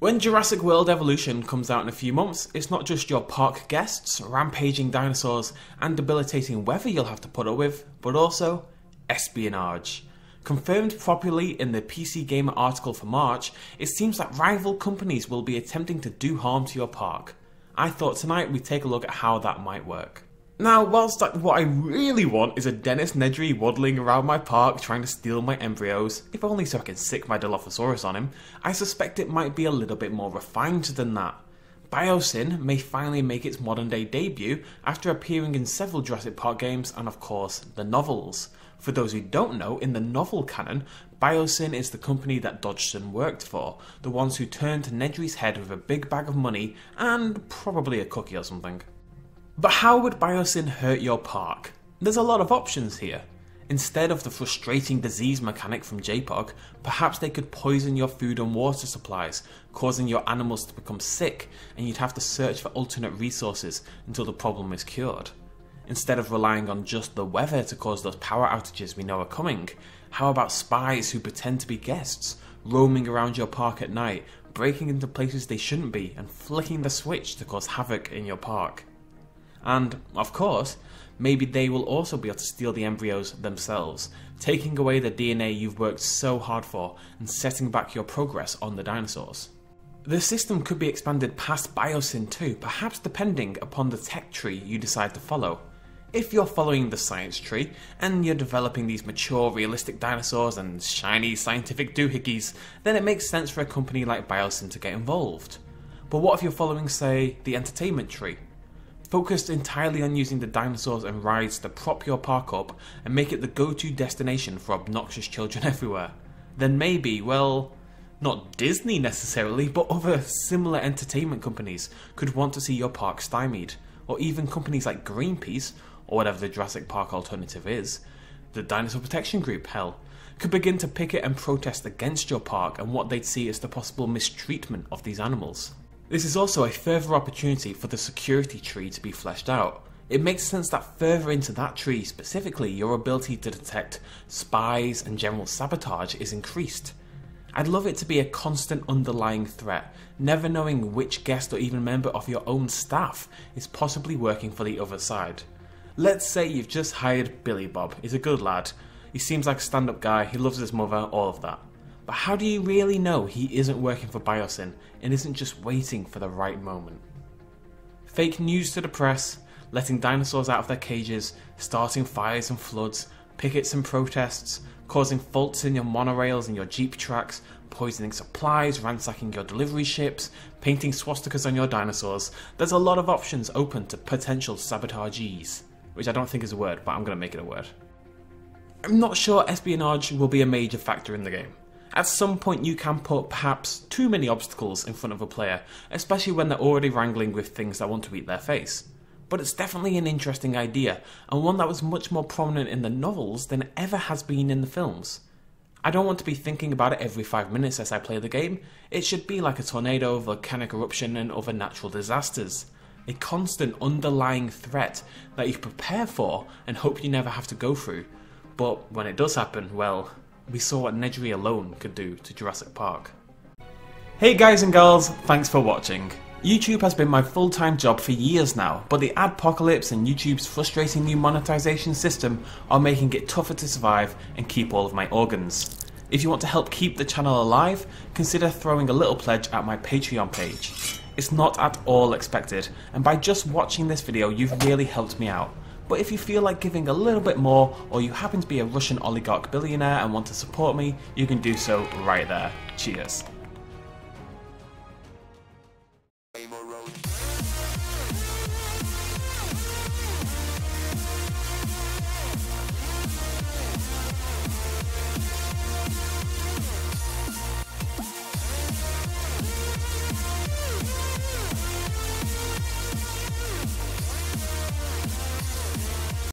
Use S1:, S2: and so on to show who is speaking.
S1: When Jurassic World Evolution comes out in a few months, it's not just your park guests, rampaging dinosaurs, and debilitating weather you'll have to put up with, but also espionage. Confirmed properly in the PC Gamer article for March, it seems that rival companies will be attempting to do harm to your park. I thought tonight we'd take a look at how that might work. Now, whilst what I really want is a Dennis Nedry waddling around my park trying to steal my embryos, if only so I can sick my Dilophosaurus on him, I suspect it might be a little bit more refined than that. Biosyn may finally make its modern day debut after appearing in several Jurassic Park games and of course the novels. For those who don't know, in the novel canon, Biosyn is the company that Dodgson worked for, the ones who turned Nedry's head with a big bag of money and probably a cookie or something. But how would Biosyn hurt your park? There's a lot of options here. Instead of the frustrating disease mechanic from JPOG, perhaps they could poison your food and water supplies, causing your animals to become sick, and you'd have to search for alternate resources until the problem is cured. Instead of relying on just the weather to cause those power outages we know are coming, how about spies who pretend to be guests, roaming around your park at night, breaking into places they shouldn't be, and flicking the switch to cause havoc in your park? And, of course, maybe they will also be able to steal the embryos themselves, taking away the DNA you've worked so hard for and setting back your progress on the dinosaurs. The system could be expanded past Biosyn too, perhaps depending upon the tech tree you decide to follow. If you're following the science tree, and you're developing these mature, realistic dinosaurs and shiny scientific doohickeys, then it makes sense for a company like Biosyn to get involved. But what if you're following, say, the entertainment tree? Focused entirely on using the dinosaurs and rides to prop your park up and make it the go-to destination for obnoxious children everywhere, then maybe, well, not Disney necessarily, but other similar entertainment companies could want to see your park stymied, or even companies like Greenpeace, or whatever the Jurassic Park alternative is, the Dinosaur Protection Group, hell, could begin to picket and protest against your park and what they'd see as the possible mistreatment of these animals. This is also a further opportunity for the security tree to be fleshed out. It makes sense that further into that tree specifically, your ability to detect spies and general sabotage is increased. I'd love it to be a constant underlying threat, never knowing which guest or even member of your own staff is possibly working for the other side. Let's say you've just hired Billy Bob. He's a good lad. He seems like a stand-up guy, he loves his mother, all of that. But how do you really know he isn't working for Biosyn and isn't just waiting for the right moment? Fake news to the press, letting dinosaurs out of their cages, starting fires and floods, pickets and protests, causing faults in your monorails and your jeep tracks, poisoning supplies, ransacking your delivery ships, painting swastikas on your dinosaurs. There's a lot of options open to potential sabotagees, which I don't think is a word, but I'm going to make it a word. I'm not sure espionage will be a major factor in the game. At some point you can put perhaps too many obstacles in front of a player, especially when they're already wrangling with things that want to eat their face. But it's definitely an interesting idea, and one that was much more prominent in the novels than it ever has been in the films. I don't want to be thinking about it every 5 minutes as I play the game. It should be like a tornado, volcanic eruption and other natural disasters. A constant underlying threat that you prepare for and hope you never have to go through. But when it does happen, well, we saw what Nedry alone could do to Jurassic Park. Hey guys and girls, thanks for watching. YouTube has been my full-time job for years now, but the adpocalypse and YouTube's frustrating new monetization system are making it tougher to survive and keep all of my organs. If you want to help keep the channel alive, consider throwing a little pledge at my Patreon page. It's not at all expected, and by just watching this video you've really helped me out. But if you feel like giving a little bit more, or you happen to be a Russian oligarch billionaire and want to support me, you can do so right there. Cheers.